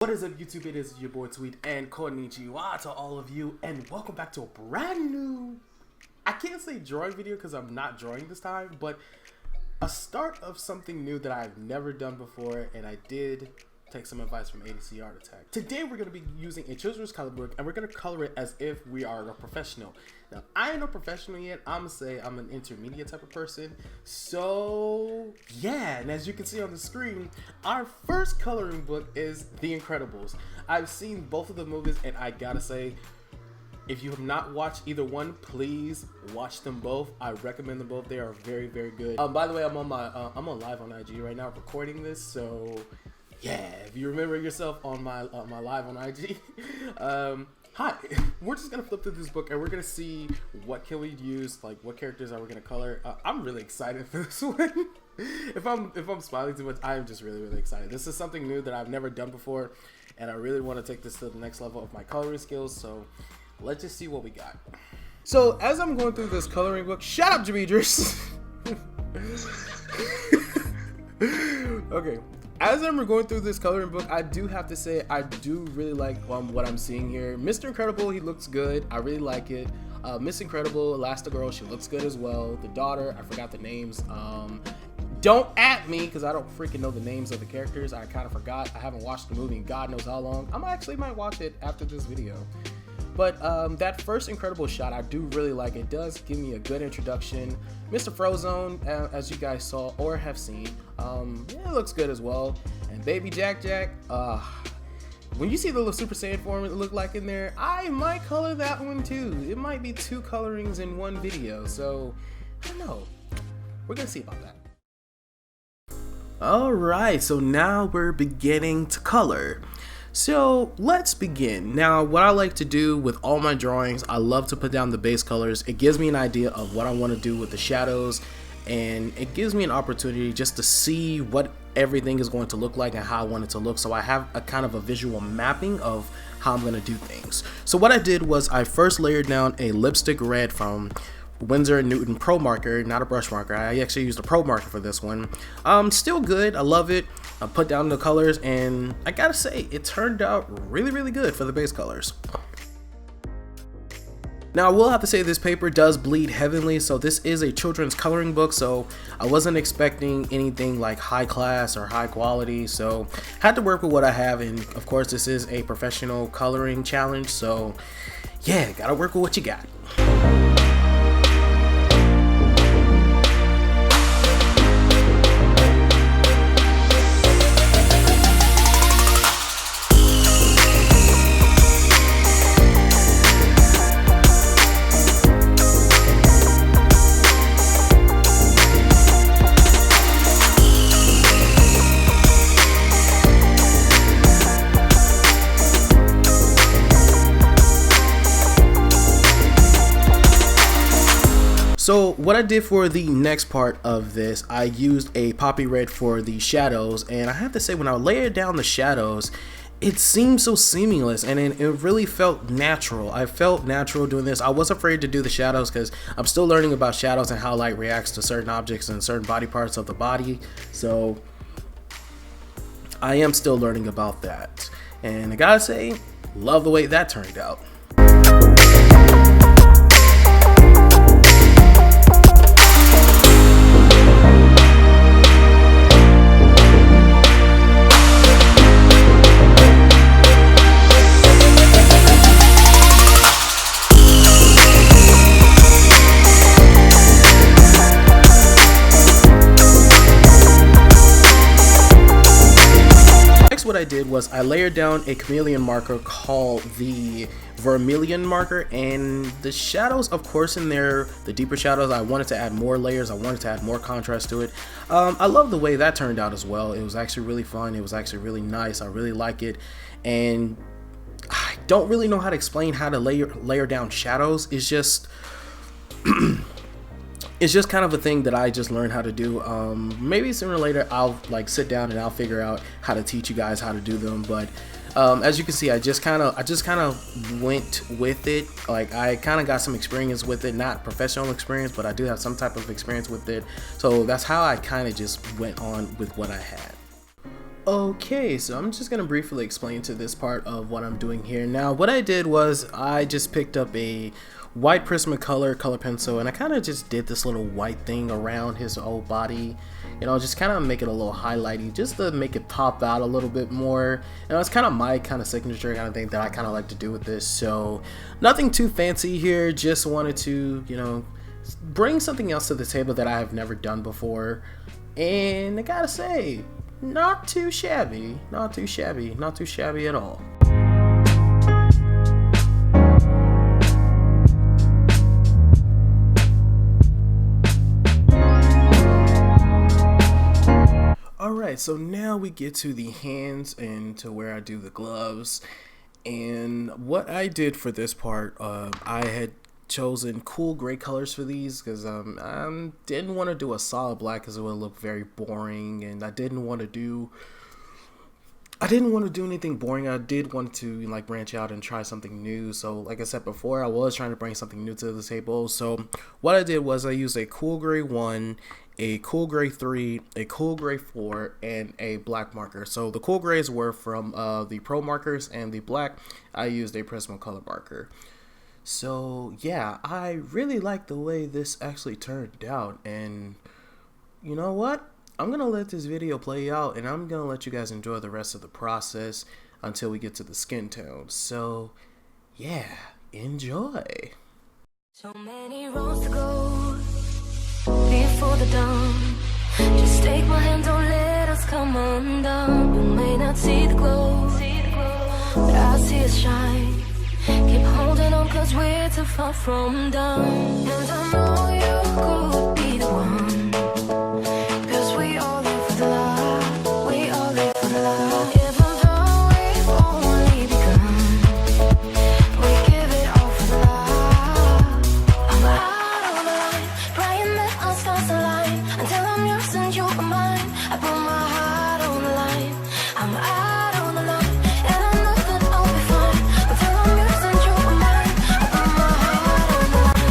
What is up, YouTube? It is your boy Tweet and konnichiwa to all of you, and welcome back to a brand new, I can't say drawing video because I'm not drawing this time, but a start of something new that I've never done before, and I did take some advice from ADC Art Attack. Today we're going to be using a children's color book, and we're going to color it as if we are a professional. Now, I ain't no professional yet. I'm going to say I'm an intermediate type of person. So, yeah, and as you can see on the screen, our first coloring book is The Incredibles. I've seen both of the movies, and I gotta say, if you have not watched either one, please watch them both. I recommend them both. They are very, very good. By the way, I'm on live on IG right now recording this, so yeah, if you remember yourself on my live on IG, hi. We're just gonna flip through this book and we're gonna see what can we use, like what characters are we gonna color. I'm really excited for this one. If I'm smiling too much, I am just really, really excited. This is something new that I've never done before, and I really want to take this to the next level of my coloring skills. So let's just see what we got. So as I'm going through this coloring book, shut up, Demetrius. Okay. As I'm going through this coloring book, I do have to say I do really like what I'm seeing here. Mr. Incredible, he looks good. I really like it. Miss Incredible, Elastigirl, she looks good as well. The daughter, I forgot the names. Don't at me because I don't freaking know the names of the characters. I kind of forgot. I haven't watched the movie in God knows how long. I actually might watch it after this video. But that first Incredible shot, I do really like. It does give me a good introduction. Mr. Frozone, as you guys saw or have seen, yeah, it looks good as well. And Baby Jack Jack, when you see the little Super Saiyan form it look like in there, I might color that one too. It might be two colorings in one video, so I don't know. We're gonna see about that. Alright, so now we're beginning to color. So let's begin. Now, what I like to do with all my drawings, I love to put down the base colors. It gives me an idea of what I want to do with the shadows, and it gives me an opportunity just to see what everything is going to look like and how I want it to look, so I have a kind of a visual mapping of how I'm going to do things. So what I did was I first layered down a lipstick red from Winsor & Newton Pro Marker, not a brush marker. I actually used a Pro Marker for this one. Still good. I love it. I put down the colors, and I gotta say, it turned out really, really good for the base colors. Now, I will have to say this paper does bleed heavily, so this is a children's coloring book, so I wasn't expecting anything like high class or high quality, so had to work with what I have, and of course, this is a professional coloring challenge, so yeah, gotta work with what you got. So what I did for the next part of this, I used a poppy red for the shadows, and I have to say when I layered down the shadows, it seemed so seamless, and it really felt natural. I felt natural doing this. I was afraid to do the shadows because I'm still learning about shadows and how light reacts to certain objects and certain body parts of the body, so I am still learning about that. And I gotta say, love the way that turned out. What I did was I layered down a chameleon marker called the vermilion marker, and the shadows, of course, in there, the deeper shadows, I wanted to add more layers. I wanted to add more contrast to it. I love the way that turned out as well. It was actually really fun. It was actually really nice. I really like it, and I don't really know how to explain how to layer down shadows. It's just it's just kind of a thing that I just learned how to do. Maybe sooner or later I'll like sit down and I'll figure out how to teach you guys how to do them. But as you can see, I just kind of went with it. Like I kind of got some experience with it, not professional experience, but I do have some type of experience with it. So that's how I kind of just went on with what I had. Okay, so I'm just gonna briefly explain to this part of what I'm doing here. Now, what I did was I just picked up a white Prismacolor color pencil and I kind of just did this little white thing around his whole body. You know, just kind of make it a little highlighty, just to make it pop out a little bit more. You know, it's kind of my kind of signature kind of thing that I kind of like to do with this. So nothing too fancy here, just wanted to, you know, bring something else to the table that I have never done before. And I gotta say, not too shabby, not too shabby, not too shabby at all. Alright, so now we get to the hands and to where I do the gloves. And what I did for this part, I had chosen cool gray colors for these because I didn't want to do a solid black because it would look very boring, and I didn't want to do anything boring. I did want to like branch out and try something new. So like I said before, I was trying to bring something new to the table. So what I did was I used a cool gray 1, a cool gray 3, a cool gray 4, and a black marker. So the cool grays were from the Pro markers, and the black I used a Prismacolor marker. So yeah, I really like the way this actually turned out, and you know what? I'm gonna let this video play out, and I'm gonna let you guys enjoy the rest of the process until we get to the skin tone. So yeah, enjoy. So many roads to go before the dawn. Just take my hand, don't let us come undone. You may not see the glow, but I see it shine. Keep holding on, cause we're too far from done. And I know you could be the one, cause we all live for the love, we all live for the love. Even though we've only begun, we give it all for the love. I'm out on the line, praying that our stars align. Until I'm yours and you are mine, I put my heart on the line. I'm out on the line, and I know that I'll be fine. Until I'm yours and you are mine, I put my heart on the line.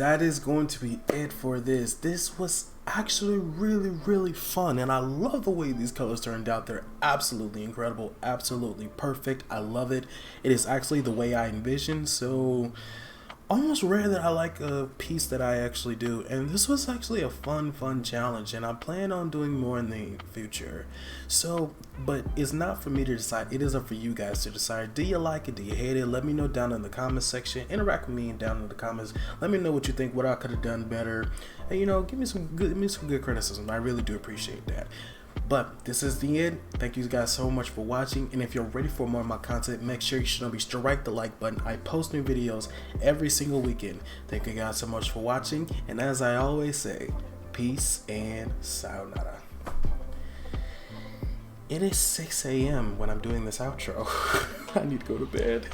that is going to be it for this. This was actually really fun, and I love the way these colors turned out. They're absolutely incredible, absolutely perfect. I love it. It is actually the way I envisioned, so almost rare that I like a piece that I actually do, and this was actually a fun challenge, and I plan on doing more in the future. So, but it's not for me to decide, it is up for you guys to decide. Do you like it? Do you hate it? Let me know down in the comments section. Interact with me down in the comments. Let me know what you think, what I could have done better, and give me some good criticism. I really do appreciate that. But this is the end. Thank you guys so much for watching, and if you're ready for more of my content, make sure you should be strike the like button. I post new videos every single weekend. Thank you guys so much for watching, and as I always say, peace and sayonara. It is 6 a.m. when I'm doing this outro. I need to go to bed.